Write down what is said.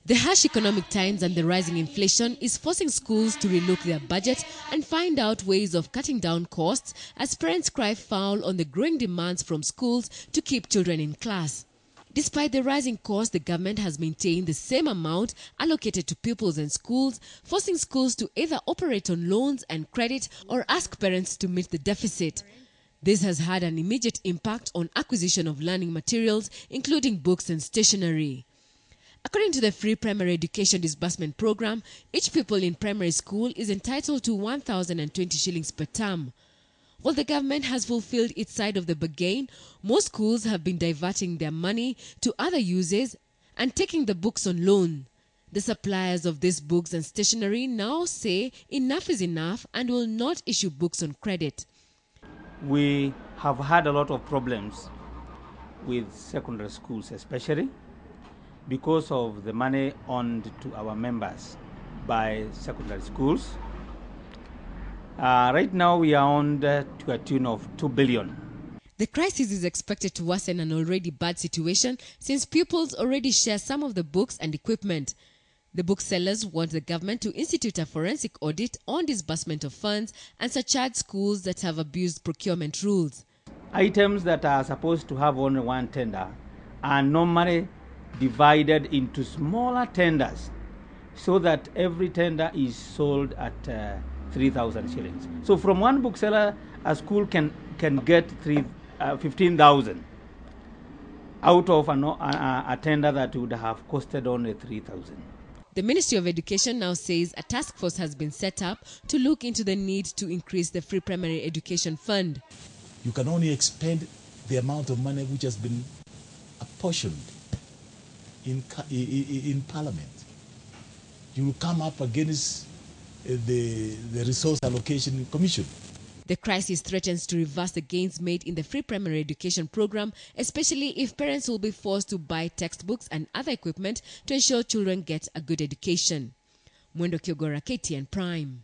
The harsh economic times and the rising inflation is forcing schools to relook their budget and find out ways of cutting down costs as parents cry foul on the growing demands from schools to keep children in class. Despite the rising cost, the government has maintained the same amount allocated to pupils and schools, forcing schools to either operate on loans and credit or ask parents to meet the deficit. This has had an immediate impact on acquisition of learning materials, including books and stationery. According to the Free Primary Education Disbursement Program, each pupil in primary school is entitled to 1,020 shillings per term. While the government has fulfilled its side of the bargain, most schools have been diverting their money to other uses and taking the books on loan. The suppliers of these books and stationery now say enough is enough and will not issue books on credit. We have had a lot of problems with secondary schools, especially because of the money owed to our members by secondary schools. Right now we are owed to a tune of 2 billion. The crisis is expected to worsen an already bad situation since pupils already share some of the books and equipment. The booksellers want the government to institute a forensic audit on disbursement of funds and surcharge schools that have abused procurement rules. Items that are supposed to have only one tender are normally divided into smaller tenders so that every tender is sold at 3,000 shillings. So from one bookseller, a school can get 15,000 out of a tender that would have costed only 3,000. The Ministry of Education now says a task force has been set up to look into the need to increase the Free Primary Education Fund. You can only expend the amount of money which has been apportioned in Parliament. You will come up against the Resource Allocation Commission. The crisis threatens to reverse the gains made in the Free Primary Education Program, especially if parents will be forced to buy textbooks and other equipment to ensure children get a good education. Mwendwa Kiogora, KTN Prime.